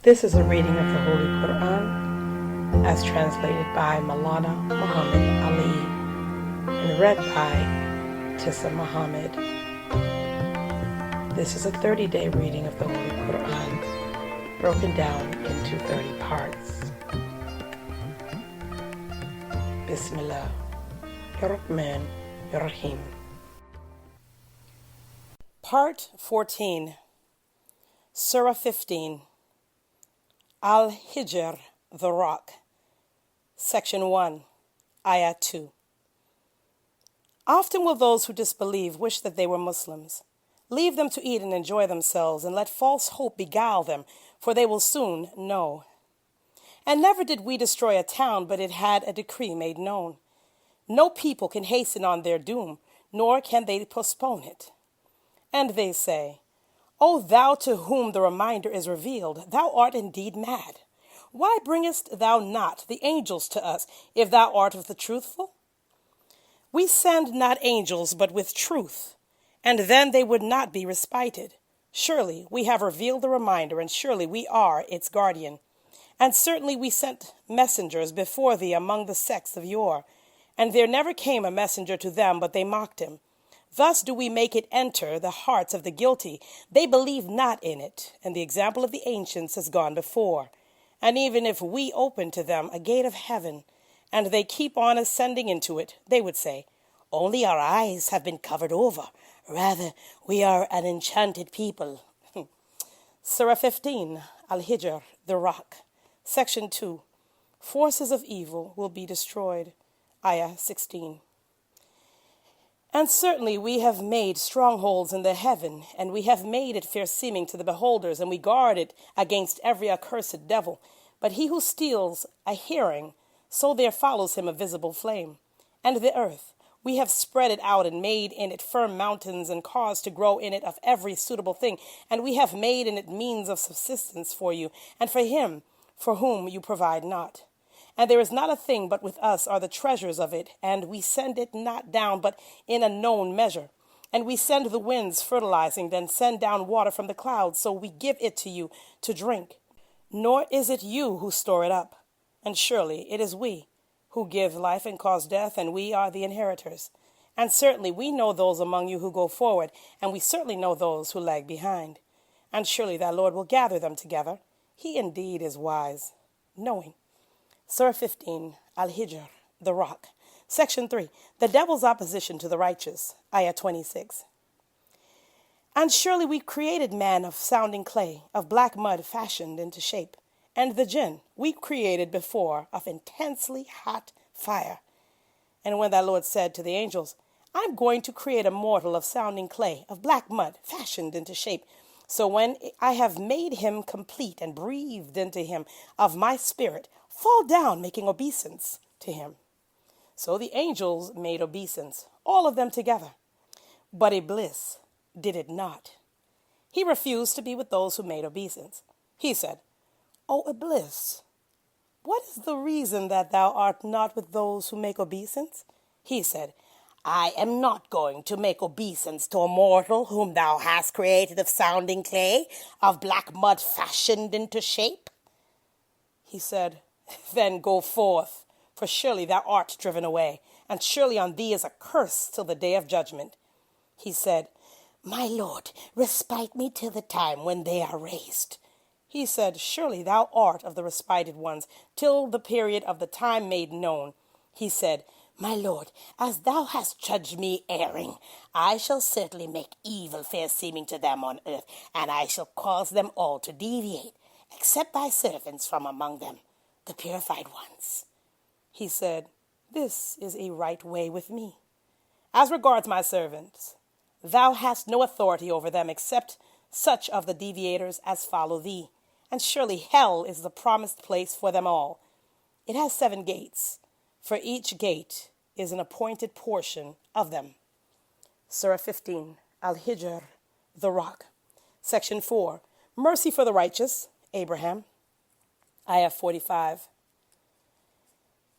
This is a reading of the Holy Qur'an as translated by Maulana Muhammad Ali and read by Tisa Muhammad. This is a 30-day reading of the Holy Qur'an broken down into 30 parts. Bismillah ar-Rahman ar-Rahim. Part 14, Surah 15, Al-Hijr, the Rock, Section 1, Ayah 2. Often will those who disbelieve wish that they were Muslims. Leave them to eat and enjoy themselves, and let false hope beguile them, for they will soon know. And never did we destroy a town, but it had a decree made known. No people can hasten on their doom, nor can they postpone it. And they say, O thou to whom the reminder is revealed, thou art indeed mad. Why bringest thou not the angels to us, if thou art of the truthful? We send not angels, but with truth, and then they would not be respited. Surely we have revealed the reminder, and surely we are its guardian. And certainly we sent messengers before thee among the sects of yore, and there never came a messenger to them, but they mocked him. Thus do we make it enter the hearts of the guilty. They believe not in it, and the example of the ancients has gone before. And even if we open to them a gate of heaven, and they keep on ascending into it, they would say, Only our eyes have been covered over. Rather, we are an enchanted people. Surah 15, Al-Hijr, the Rock, Section 2, Forces of Evil will be destroyed, Ayah 16. And certainly we have made strongholds in the heaven, and we have made it fair seeming to the beholders, and we guard it against every accursed devil. But he who steals a hearing, so there follows him a visible flame. And the earth, we have spread it out and made in it firm mountains, and caused to grow in it of every suitable thing. And we have made in it means of subsistence for you, and for him for whom you provide not. And there is not a thing but with us are the treasures of it, and we send it not down but in a known measure. And we send the winds fertilizing, then send down water from the clouds, so we give it to you to drink. Nor is it you who store it up, and surely it is we who give life and cause death, and we are the inheritors. And certainly we know those among you who go forward, and we certainly know those who lag behind. And surely thy Lord will gather them together. He indeed is wise, knowing. Surah 15, Al-Hijr, the Rock, Section 3, the devil's opposition to the righteous, Ayah 26. And surely we created man of sounding clay, of black mud fashioned into shape, and the jinn we created before of intensely hot fire. And when thy Lord said to the angels, I'm going to create a mortal of sounding clay, of black mud fashioned into shape, so when I have made him complete and breathed into him of my spirit, fall down, making obeisance to him. So the angels made obeisance, all of them together. But Iblis did it not. He refused to be with those who made obeisance. He said, O Iblis, what is the reason that thou art not with those who make obeisance? He said, I am not going to make obeisance to a mortal whom thou hast created of sounding clay, of black mud fashioned into shape. He said, Then go forth, for surely thou art driven away, and surely on thee is a curse till the day of judgment. He said, My Lord, respite me till the time when they are raised. He said, Surely thou art of the respited ones, till the period of the time made known. He said, My Lord, as thou hast judged me erring, I shall certainly make evil fair seeming to them on earth, and I shall cause them all to deviate, except thy servants from among them, the purified ones. He said, This is a right way with me. As regards my servants, thou hast no authority over them except such of the deviators as follow thee, and surely hell is the promised place for them all. It has 7 gates. For each gate is an appointed portion of them. Surah 15, Al-Hijr, the Rock, Section 4, Mercy for the Righteous, Abraham, Ayah 45.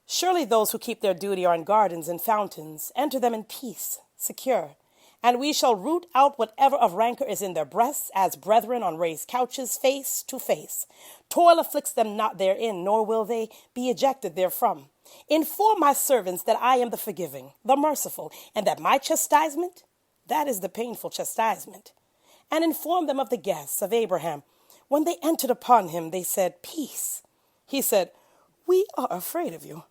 Surely those who keep their duty are in gardens and fountains, enter them in peace, secure, And we shall root out whatever of rancor is in their breasts, as brethren on raised couches, face to face. Toil afflicts them not therein, nor will they be ejected therefrom. Inform my servants that I am the forgiving, the merciful, and that my chastisement, that is the painful chastisement. And inform them of the guests of Abraham. When they entered upon him, they said, Peace. He said, We are afraid of you.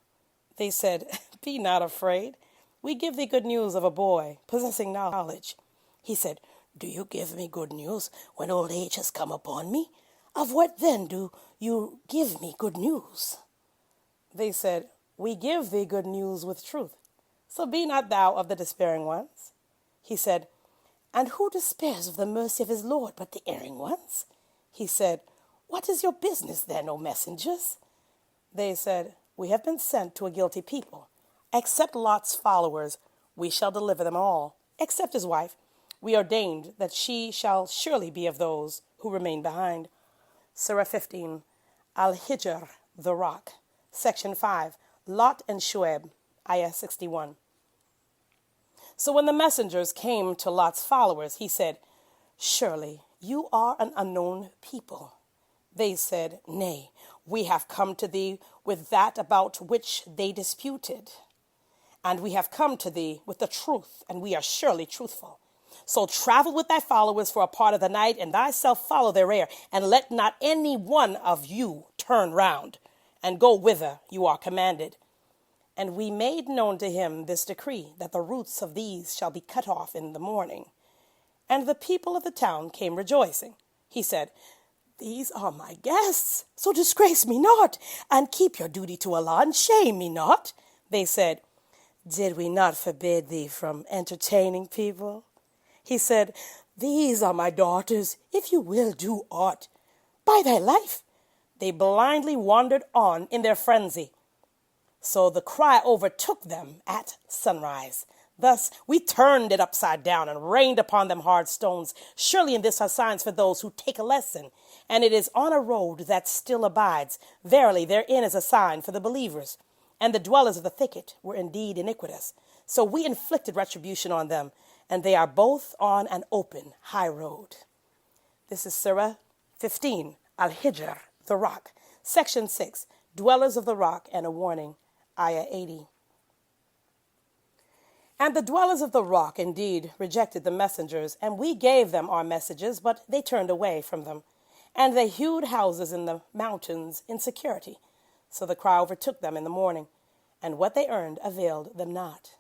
They said, Be not afraid. We give thee good news of a boy possessing knowledge. He said, Do you give me good news when old age has come upon me? Of what then do you give me good news? They said, We give thee good news with truth. So be not thou of the despairing ones. He said, And who despairs of the mercy of his Lord but the erring ones? He said, What is your business then, O messengers? They said, We have been sent to a guilty people. Except Lot's followers, we shall deliver them all. Except his wife, we ordained that she shall surely be of those who remain behind. Surah 15, Al-Hijr, the rock. Section 5, Lot and Shuaib, Ayah 61. So when the messengers came to Lot's followers, he said, Surely you are an unknown people. They said, Nay, we have come to thee with that about which they disputed. And we have come to thee with the truth, and we are surely truthful. So travel with thy followers for a part of the night, and thyself follow their rear, and let not any one of you turn round, and go whither you are commanded. And we made known to him this decree, that the roots of these shall be cut off in the morning. And the people of the town came rejoicing. He said, These are my guests, so disgrace me not, and keep your duty to Allah, and shame me not. They said, Did we not forbid thee from entertaining people? He said, These are my daughters, if you will do aught. By thy life. They blindly wandered on in their frenzy. So the cry overtook them at sunrise. Thus we turned it upside down and rained upon them hard stones. Surely in this are signs for those who take a lesson. And it is on a road that still abides. Verily therein is a sign for the believers. And the dwellers of the thicket were indeed iniquitous. So we inflicted retribution on them, and they are both on an open high road. This is Surah 15, Al-Hijr, the rock. Section 6, Dwellers of the rock and a warning, Ayah 80. And the dwellers of the rock indeed rejected the messengers, and we gave them our messages, but they turned away from them. And they hewed houses in the mountains in security. So the cry overtook them in the morning, and what they earned availed them not.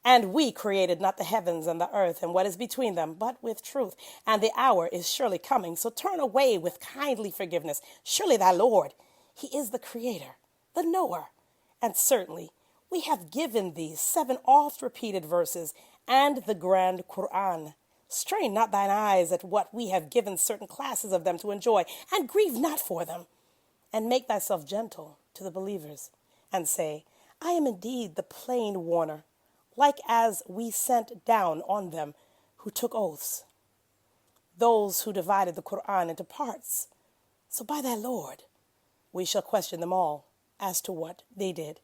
And we created not the heavens and the earth and what is between them, but with truth. And the hour is surely coming, so turn away with kindly forgiveness. Surely thy Lord, he is the creator, the knower. And certainly we have given thee 7 oft-repeated verses and the grand Qur'an. Strain not thine eyes at what we have given certain classes of them to enjoy, and grieve not for them. And make thyself gentle to the believers, and say, I am indeed the plain warner, like as we sent down on them who took oaths, those who divided the Qur'an into parts. So by thy Lord, we shall question them all as to what they did.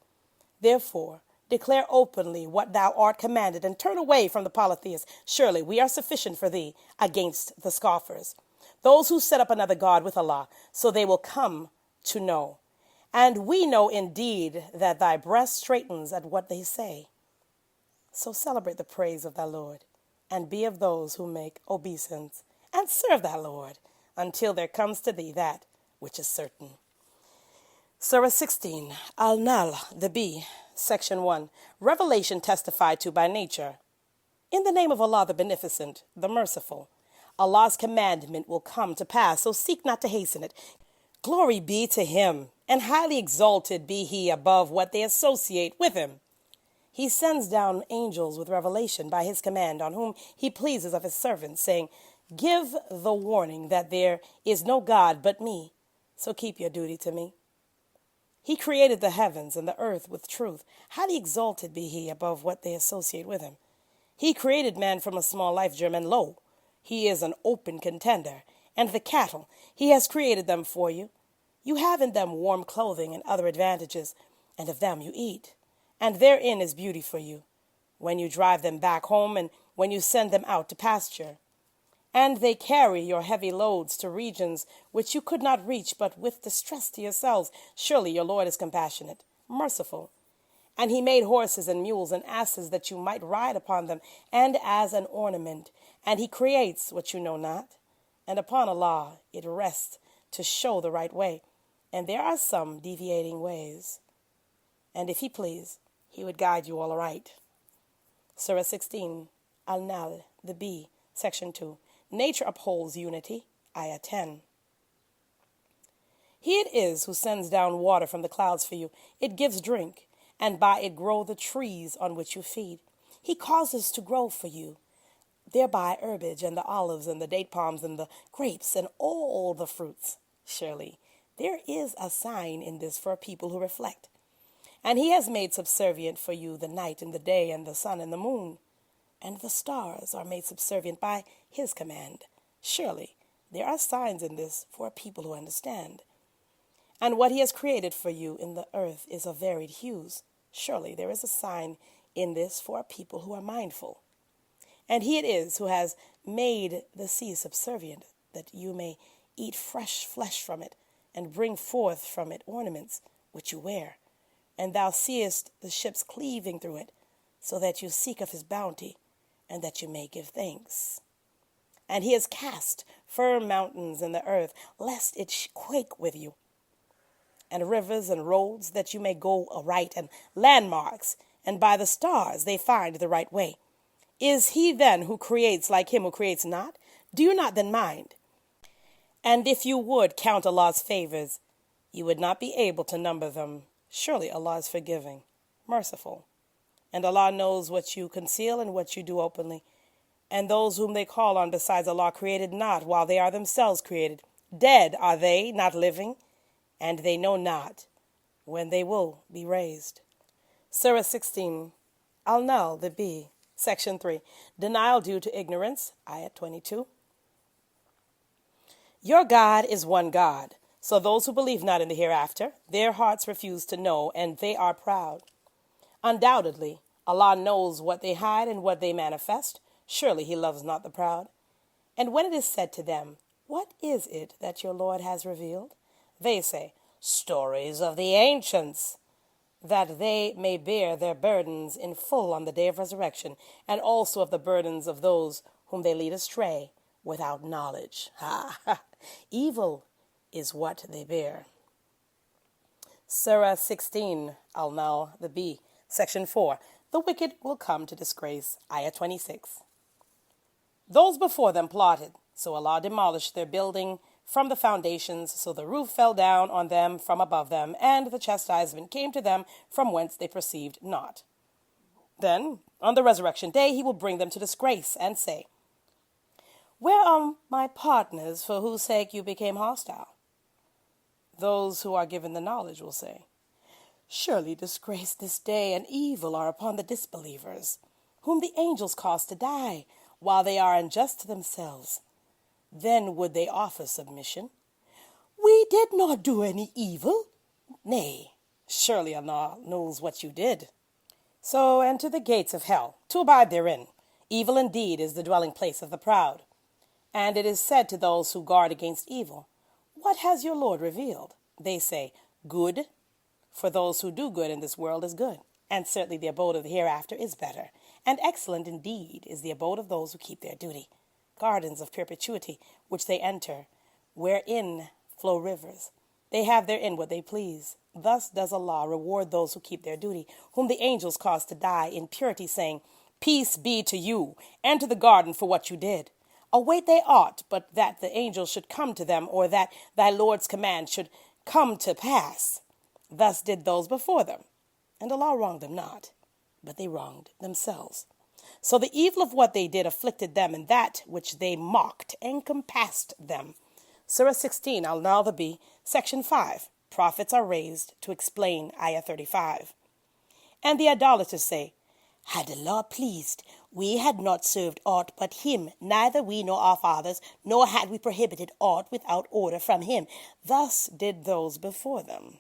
Therefore, declare openly what thou art commanded, and turn away from the polytheists. Surely we are sufficient for thee against the scoffers, those who set up another God with Allah, so they will come to know. And we know indeed that thy breast straightens at what they say. So celebrate the praise of thy Lord, and be of those who make obeisance, and serve thy Lord, until there comes to thee that which is certain. Surah 16, An-Nahl, the bee, Section 1, Revelation testified to by nature. In the name of Allah, the Beneficent, the Merciful, Allah's commandment will come to pass, so seek not to hasten it. Glory be to him, and highly exalted be he above what they associate with him. He sends down angels with revelation by his command on whom he pleases of his servants, saying, Give the warning that there is no God but me, so keep your duty to me. He created the heavens and the earth with truth. Highly exalted be he above what they associate with him. He created man from a small life germ, and lo, he is an open contender. And the cattle, he has created them for you. You have in them warm clothing and other advantages, and of them you eat. And therein is beauty for you. When you drive them back home and when you send them out to pasture. And they carry your heavy loads to regions which you could not reach, but with distress to yourselves. Surely your Lord is compassionate, merciful. And he made horses and mules and asses that you might ride upon them, and as an ornament. And he creates what you know not. And upon Allah it rests to show the right way. And there are some deviating ways. And if he please, he would guide you all aright. Surah 16, An-Nahl, the B, Section 2. Nature upholds unity, Ayah 10. He it is who sends down water from the clouds for you. It gives drink, and by it grow the trees on which you feed. He causes to grow for you, thereby herbage and the olives and the date palms and the grapes and all the fruits. Surely there is a sign in this for people who reflect. And he has made subservient for you the night and the day and the sun and the moon. And the stars are made subservient by his command. Surely there are signs in this for people who understand. And what he has created for you in the earth is of varied hues. Surely there is a sign in this for people who are mindful. And he it is who has made the sea subservient, that you may eat fresh flesh from it, and bring forth from it ornaments which you wear. And thou seest the ships cleaving through it, so that you seek of his bounty, and that you may give thanks. And he has cast firm mountains in the earth, lest it quake with you, and rivers and roads, that you may go aright, and landmarks, and by the stars they find the right way. Is he then who creates like him who creates not? Do you not then mind? And if you would count Allah's favors, you would not be able to number them. Surely Allah is forgiving, merciful. And Allah knows what you conceal and what you do openly. And those whom they call on besides Allah created not, while they are themselves created. Dead are they, not living, and they know not when they will be raised. Surah 16, An-Nahl, the B, Section 3. Denial due to ignorance, Ayat 22. Your God is one God. So those who believe not in the hereafter, their hearts refuse to know, and they are proud. Undoubtedly, Allah knows what they hide and what they manifest. Surely he loves not the proud. And when it is said to them, what is it that your Lord has revealed? They say, stories of the ancients, that they may bear their burdens in full on the day of resurrection, and also of the burdens of those whom they lead astray without knowledge. Evil is what they bear. Surah 16, An-Nahl, the B, Section 4. The wicked will come to disgrace, Ayah 26. Those before them plotted, so Allah demolished their building from the foundations, so the roof fell down on them from above them, and the chastisement came to them from whence they perceived not. Then, on the resurrection day, he will bring them to disgrace and say, where are my partners for whose sake you became hostile? Those who are given the knowledge will say, surely disgrace this day and evil are upon the disbelievers, whom the angels cause to die, while they are unjust to themselves. Then would they offer submission. We did not do any evil. Nay, surely Allah knows what you did. So enter the gates of hell, to abide therein. Evil indeed is the dwelling place of the proud. And it is said to those who guard against evil, what has your Lord revealed? They say, good. For those who do good in this world is good. And certainly the abode of the hereafter is better. And excellent indeed is the abode of those who keep their duty. Gardens of perpetuity, which they enter, wherein flow rivers. They have therein what they please. Thus does Allah reward those who keep their duty, whom the angels cause to die in purity, saying, peace be to you. Enter the garden for what you did. Await they aught, but that the angels should come to them, or that thy Lord's command should come to pass. Thus did those before them. And Allah wronged them not, but they wronged themselves. So the evil of what they did afflicted them, and that which they mocked encompassed them. Surah 16, An-Nahl, the B, Section 5. Prophets are raised to explain Ayah 35. And the idolaters say, had Allah pleased, we had not served aught but him, neither we nor our fathers, nor had we prohibited aught without order from him. Thus did those before them.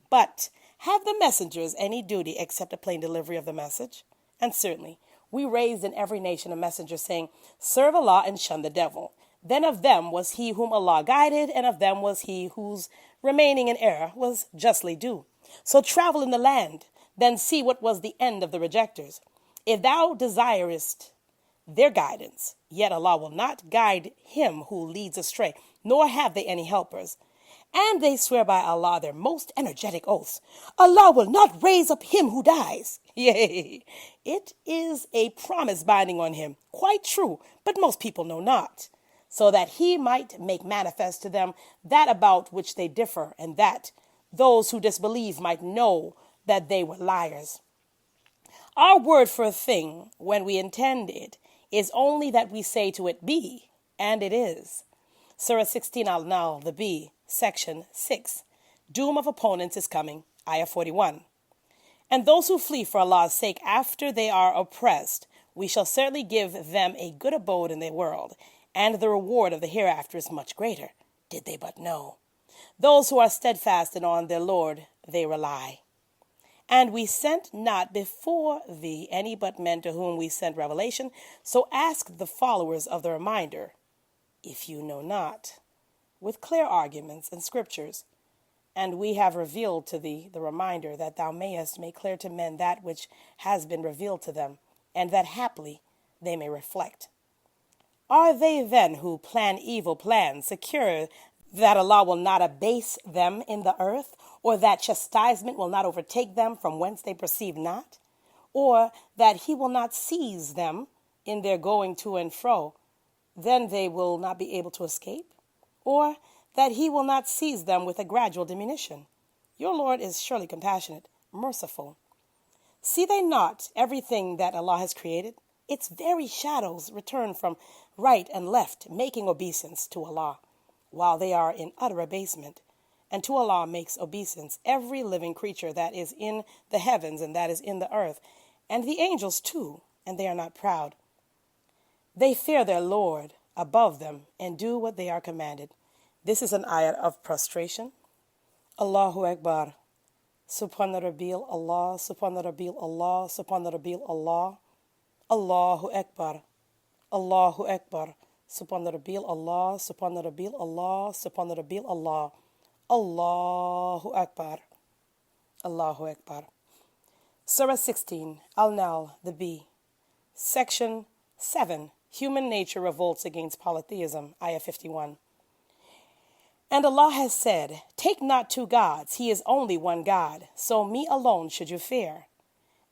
But have the messengers any duty except a plain delivery of the message? And certainly, we raised in every nation a messenger saying, serve Allah and shun the devil. Then of them was he whom Allah guided, and of them was he whose remaining in error was justly due. So travel in the land, then see what was the end of the rejectors. If thou desirest their guidance, yet Allah will not guide him who leads astray, nor have they any helpers. And they swear by Allah their most energetic oaths. Allah will not raise up him who dies. Yea, it is a promise binding on him, quite true, but most people know not, so that he might make manifest to them that about which they differ, and that those who disbelieve might know that they were liars. Our word for a thing, when we intend it, is only that we say to it, be, and it is. Surah 16 Al-Nahl, the B, Section 6. Doom of opponents is coming, Ayah 41. And those who flee for Allah's sake after they are oppressed, we shall certainly give them a good abode in the world, and the reward of the hereafter is much greater, did they but know. Those who are steadfast and on their Lord, they rely. And we sent not before thee any but men to whom we sent revelation, so ask the followers of the reminder, if you know not, with clear arguments and scriptures. And we have revealed to thee the reminder, that thou mayest make clear to men that which has been revealed to them, and that haply they may reflect. Are they then who plan evil plans secure that Allah will not abase them in the earth, or that chastisement will not overtake them from whence they perceive not, or that he will not seize them in their going to and fro, then they will not be able to escape, or that he will not seize them with a gradual diminution? Your Lord is surely compassionate, merciful. See they not everything that Allah has created? Its very shadows return from right and left, making obeisance to Allah, while they are in utter abasement. And to Allah makes obeisance every living creature that is in the heavens and that is in the earth, and the angels too, and they are not proud. They fear their Lord above them and do what they are commanded. This is an ayat of prostration. Allahu Akbar. Subhana Rabbil Allah, Subhana Rabbil Allah, Subhana Rabbil Allah. Allahu Akbar. Allahu Akbar. Subhana Rabbil Allah, Subhana Rabbil Allah, Subhana Rabbil Allah. Allahu Akbar. Allahu Akbar. Surah 16, Al-Nahl, the B. Section 7, Human Nature Revolts Against Polytheism, Ayah 51. And Allah has said, take not two gods, he is only one God, so me alone should you fear.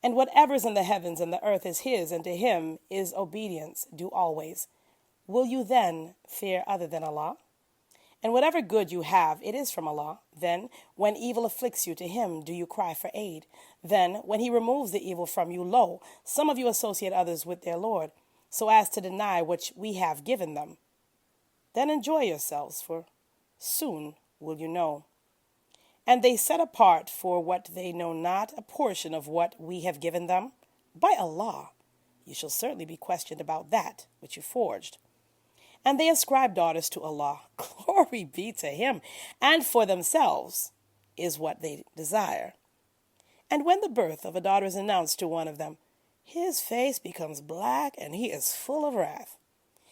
And whatever is in the heavens and the earth is his, and to him is obedience due always. Will you then fear other than Allah? And whatever good you have, it is from Allah. Then, when evil afflicts you, to him do you cry for aid. Then, when he removes the evil from you, lo, some of you associate others with their Lord, so as to deny what we have given them. Then enjoy yourselves, for soon will you know. And they set apart for what they know not a portion of what we have given them. By Allah, you shall certainly be questioned about that which you forged. And they ascribe daughters to Allah. Glory be to him. And for themselves is what they desire. And when the birth of a daughter is announced to one of them, his face becomes black and he is full of wrath.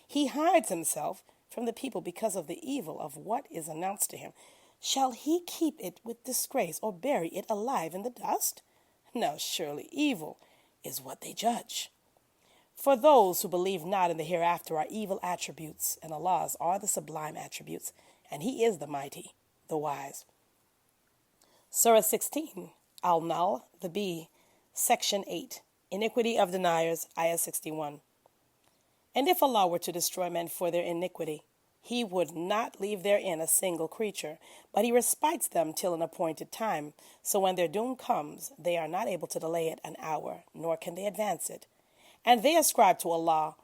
He hides himself from the people because of the evil of what is announced to him. Shall he keep it with disgrace or bury it alive in the dust? No, surely evil is what they judge. For those who believe not in the hereafter are evil attributes, and Allah's are the sublime attributes, and he is the mighty, the wise. Surah 16, Al-Nahl, the B, Section 8, Iniquity of Deniers, Ayah 61. And if Allah were to destroy men for their iniquity, he would not leave therein a single creature, but he respites them till an appointed time. So when their doom comes, they are not able to delay it an hour, nor can they advance it. And they ascribe to Allah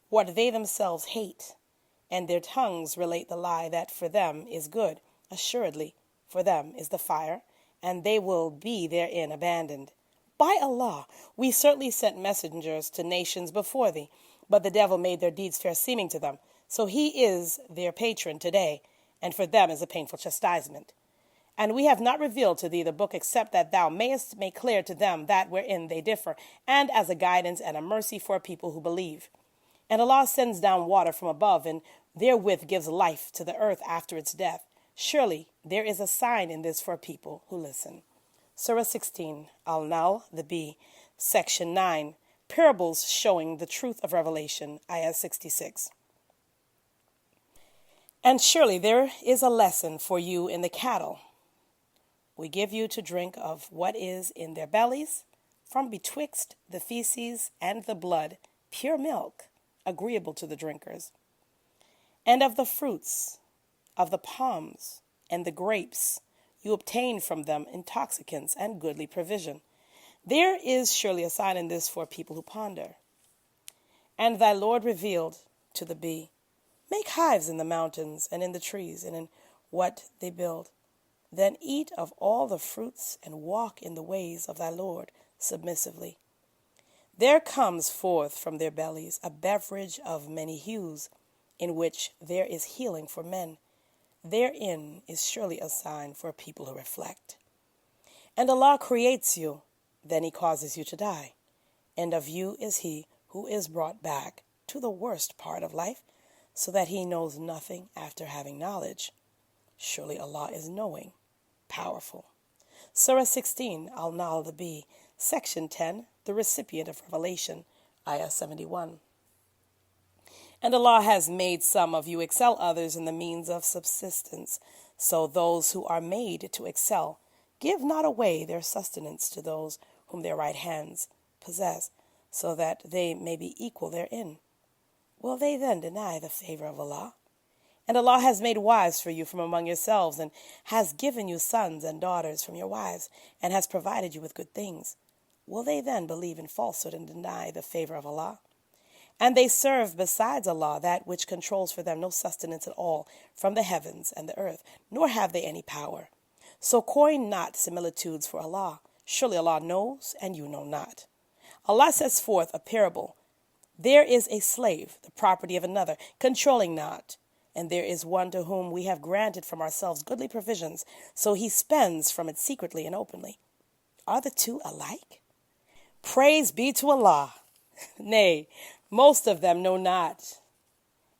what they themselves hate, and their tongues relate the lie that for them is good. Assuredly, for them is the fire, and they will be therein abandoned. By Allah, we certainly sent messengers to nations before thee, but the devil made their deeds fair seeming to them. So he is their patron today, and for them is a painful chastisement. And we have not revealed to thee the book except that thou mayest make clear to them that wherein they differ, and as a guidance and a mercy for a people who believe. And Allah sends down water from above, and therewith gives life to the earth after its death. Surely there is a sign in this for people who listen. Surah 16, Al-Nahl, the Bee, Section 9, Parables Showing the Truth of Revelation, Ayah 66. And surely there is a lesson for you in the cattle. We give you to drink of what is in their bellies, from betwixt the feces and the blood, pure milk, agreeable to the drinkers. And of the fruits of the palms and the grapes, you obtain from them intoxicants and goodly provision. There is surely a sign in this for people who ponder. And thy Lord revealed to the bee, make hives in the mountains and in the trees and in what they build. Then eat of all the fruits and walk in the ways of thy Lord submissively. There comes forth from their bellies a beverage of many hues, in which there is healing for men. Therein is surely a sign for people who reflect. And Allah creates you, then he causes you to die. And of you is he who is brought back to the worst part of life, so that he knows nothing after having knowledge. Surely Allah is knowing, powerful. Surah 16, Al-Nahl, the Bee, Section 10, the recipient of revelation, Ayah 71. And Allah has made some of you excel others in the means of subsistence. So those who are made to excel give not away their sustenance to those whom their right hands possess, so that they may be equal therein. Will they then deny the favor of Allah? And Allah has made wives for you from among yourselves, and has given you sons and daughters from your wives, and has provided you with good things. Will they then believe in falsehood and deny the favor of Allah? And they serve besides Allah that which controls for them no sustenance at all from the heavens and the earth, nor have they any power. So coin not similitudes for Allah. Surely Allah knows, and you know not. Allah sets forth a parable. There is a slave, the property of another, controlling not. And there is one to whom we have granted from ourselves goodly provisions, so he spends from it secretly and openly. Are the two alike? Praise be to Allah. Nay, most of them know not.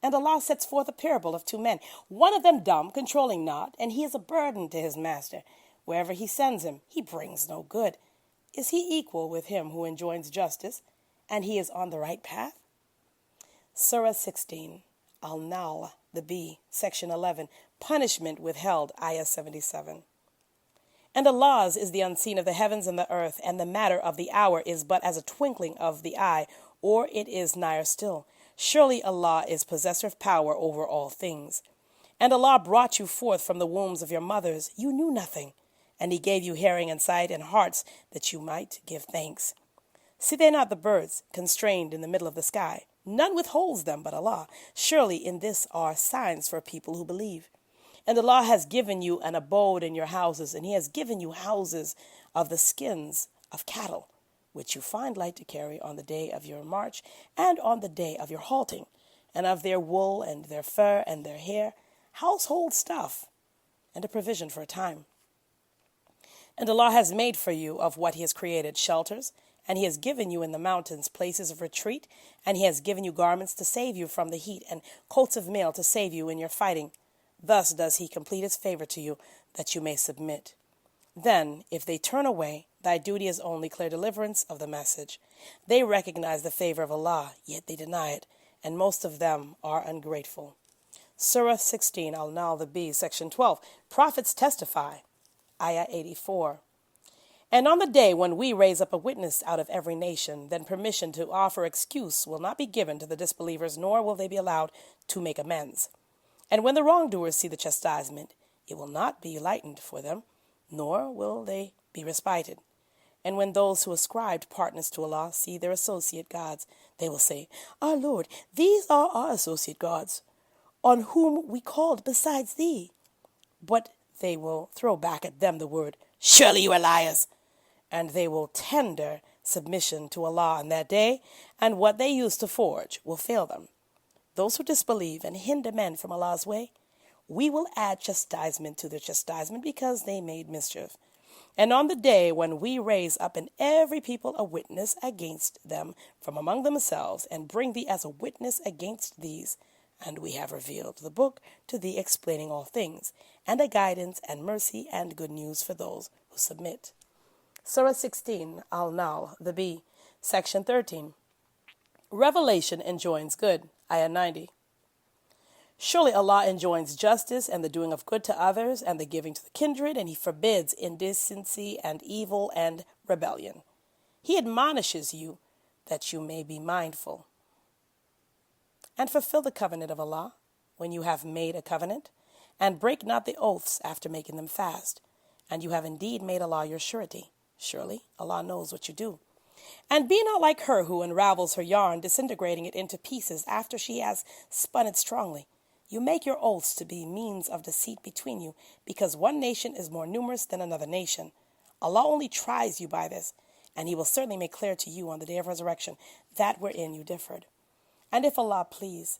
And Allah sets forth a parable of two men, one of them dumb, controlling not, and he is a burden to his master. Wherever he sends him, he brings no good. Is he equal with him who enjoins justice, and he is on the right path? Surah 16, Al-Nahl, the Bee, Section 11, Punishment Withheld, Ayah 77. And Allah's is the unseen of the heavens and the earth, and the matter of the hour is but as a twinkling of the eye, or it is nigher still. Surely Allah is possessor of power over all things. And Allah brought you forth from the wombs of your mothers. You knew nothing, and he gave you hearing and sight and hearts that you might give thanks. See they not the birds constrained in the middle of the sky? None withholds them but Allah. Surely in this are signs for people who believe. And Allah has given you an abode in your houses, and he has given you houses of the skins of cattle, which you find light to carry on the day of your march and on the day of your halting, and of their wool and their fur and their hair, household stuff, and a provision for a time. And Allah has made for you of what he has created shelters, and he has given you in the mountains places of retreat, and he has given you garments to save you from the heat, and coats of mail to save you in your fighting. Thus does he complete his favor to you, that you may submit. Then, if they turn away, thy duty is only clear deliverance of the message. They recognize the favor of Allah, yet they deny it, and most of them are ungrateful. Surah 16, Al-Nahl, the Bee, Section 12, Prophets Testify, Ayah 84. And on the day when we raise up a witness out of every nation, then permission to offer excuse will not be given to the disbelievers, nor will they be allowed to make amends. And when the wrongdoers see the chastisement, it will not be lightened for them, nor will they be respited. And when those who ascribed partners to Allah see their associate gods, they will say, Our Lord, these are our associate gods, on whom we called besides thee. But they will throw back at them the word, Surely you are liars. And they will tender submission to Allah on that day, and what they used to forge will fail them. Those who disbelieve and hinder men from Allah's way, we will add chastisement to their chastisement because they made mischief. And on the day when we raise up in every people a witness against them from among themselves, and bring thee as a witness against these, and we have revealed the book to thee, explaining all things, and a guidance and mercy and good news for those who submit. Surah 16, Al-Nahl, the B, Section 13. Revelation enjoins good, Ayah 90. Surely Allah enjoins justice and the doing of good to others and the giving to the kindred, and He forbids indecency and evil and rebellion. He admonishes you that you may be mindful. And fulfill the covenant of Allah when you have made a covenant, and break not the oaths after making them fast, and you have indeed made Allah your surety. Surely Allah knows what you do. And be not like her who unravels her yarn, disintegrating it into pieces after she has spun it strongly. You make your oaths to be means of deceit between you, because one nation is more numerous than another nation. Allah only tries you by this, and He will certainly make clear to you on the day of resurrection that wherein you differed. And if Allah please,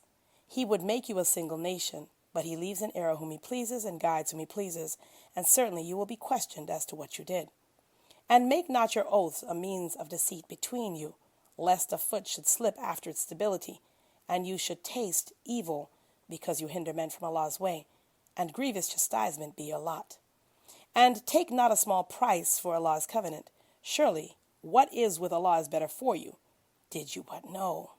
He would make you a single nation, but He leaves in error whom He pleases and guides whom He pleases, and certainly you will be questioned as to what you did. And make not your oaths a means of deceit between you, lest a foot should slip after its stability, and you should taste evil, because you hinder men from Allah's way, and grievous chastisement be your lot. And take not a small price for Allah's covenant. Surely, what is with Allah is better for you, did you but know.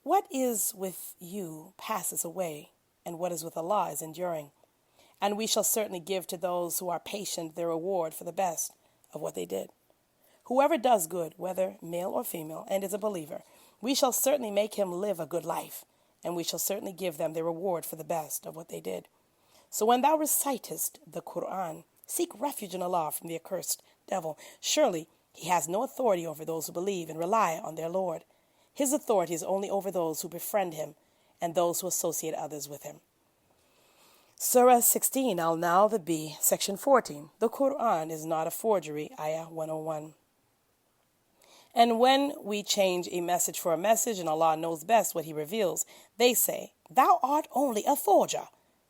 What is with you passes away, and what is with Allah is enduring. And we shall certainly give to those who are patient their reward for the best of what they did. Whoever does good, whether male or female, and is a believer, we shall certainly make him live a good life, and we shall certainly give them their reward for the best of what they did. So when thou recitest the Qur'an, seek refuge in Allah from the accursed devil. Surely he has no authority over those who believe and rely on their Lord. His authority is only over those who befriend him and those who associate others with him. Surah 16, Al-Nahl, the B, Section 14. The Qur'an is not a forgery, Ayah 101. And when we change a message for a message, and Allah knows best what He reveals, they say, Thou art only a forger.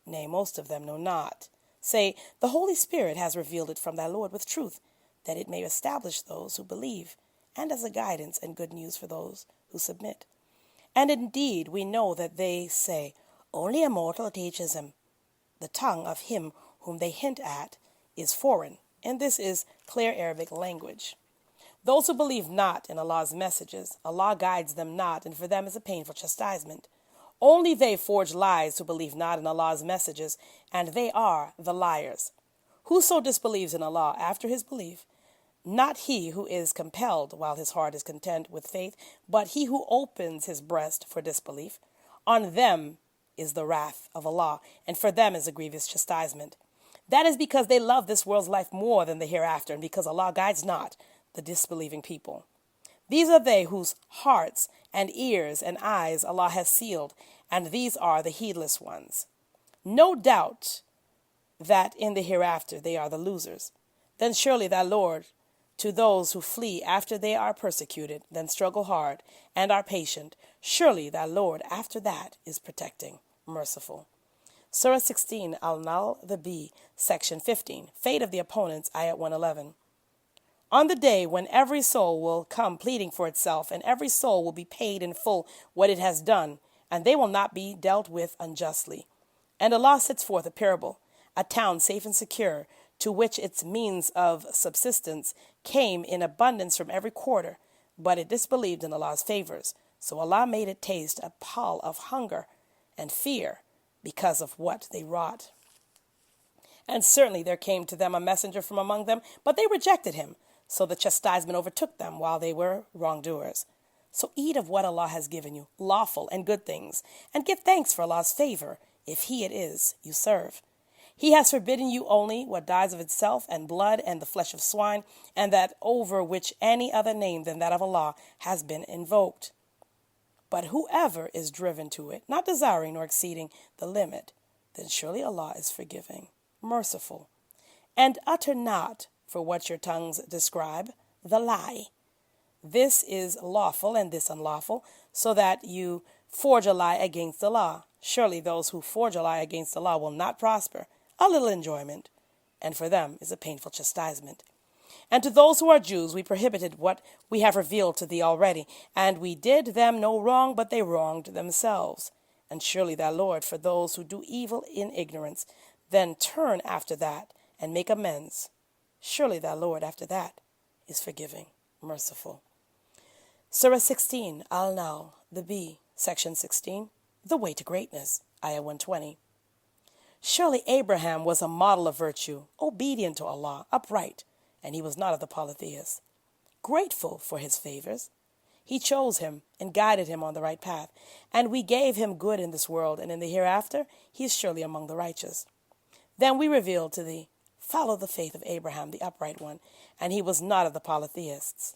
Nay, most of them know not. Say, The Holy Spirit has revealed it from thy Lord with truth, that it may establish those who believe, and as a guidance and good news for those who submit. And indeed, we know that they say, Only a mortal teaches him. The tongue of him whom they hint at is foreign, and this is clear Arabic language. Those who believe not in Allah's messages, Allah guides them not, and for them is a painful chastisement. Only they forge lies who believe not in Allah's messages, and they are the liars. Whoso disbelieves in Allah after his belief, not he who is compelled while his heart is content with faith, but he who opens his breast for disbelief, on them is the wrath of Allah, and for them is a grievous chastisement. That is because they love this world's life more than the hereafter, and because Allah guides not the disbelieving people. These are they whose hearts and ears and eyes Allah has sealed, and these are the heedless ones. No doubt that in the hereafter they are the losers. Then surely thy Lord, to those who flee after they are persecuted, then struggle hard, and are patient, surely thy Lord after that is protecting, merciful. Surah 16, Al-Nahl, the B, Section 15, Fate of the Opponents, Ayat 111. On the day when every soul will come pleading for itself, and every soul will be paid in full what it has done, and they will not be dealt with unjustly. And Allah sets forth a parable, a town safe and secure, to which its means of subsistence came in abundance from every quarter, but it disbelieved in Allah's favors. So Allah made it taste a pall of hunger and fear because of what they wrought. And certainly there came to them a messenger from among them, but they rejected him. So the chastisement overtook them while they were wrongdoers. So eat of what Allah has given you, lawful and good things, and give thanks for Allah's favor, if He it is you serve. He has forbidden you only what dies of itself, and blood, and the flesh of swine, and that over which any other name than that of Allah has been invoked. But whoever is driven to it, not desiring nor exceeding the limit, then surely Allah is forgiving, merciful. And utter not, for what your tongues describe, the lie. This is lawful and this unlawful, so that you forge a lie against Allah. Surely those who forge a lie against Allah will not prosper. A little enjoyment, and for them is a painful chastisement. And to those who are Jews we prohibited what we have revealed to thee already, and we did them no wrong, but they wronged themselves. And surely thy Lord, for those who do evil in ignorance, then turn after that and make amends. Surely thy Lord after that is forgiving, merciful. Surah 16, Al-Nahl, the B, Section 16, The Way to Greatness, Ayah 120. Surely Abraham was a model of virtue, obedient to Allah, upright, and he was not of the polytheists. Grateful for his favors, he chose him and guided him on the right path, and we gave him good in this world, and in the hereafter he is surely among the righteous. Then we revealed to thee, follow the faith of Abraham, the upright one, and he was not of the polytheists.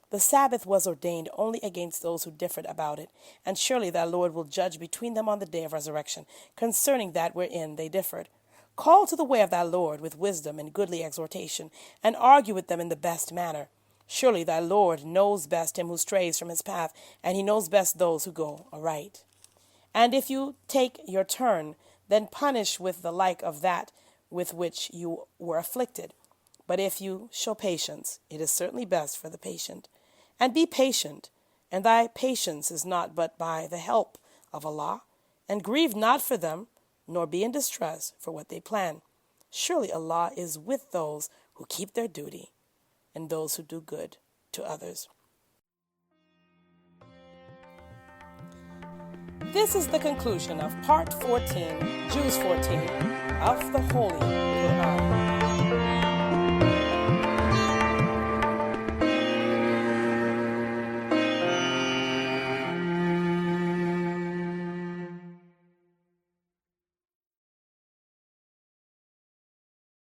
The Sabbath was ordained only against those who differed about it, and surely thy Lord will judge between them on the day of resurrection, concerning that wherein they differed. Call to the way of thy Lord with wisdom and goodly exhortation, and argue with them in the best manner. Surely thy Lord knows best him who strays from his path, and he knows best those who go aright. And if you take your turn, then punish with the like of that with which you were afflicted. But if you show patience, it is certainly best for the patient. And be patient, and thy patience is not but by the help of Allah. And grieve not for them, nor be in distress for what they plan. Surely Allah is with those who keep their duty, and those who do good to others. This is the conclusion of Part 14, Juz 14, of the Holy Qur'an.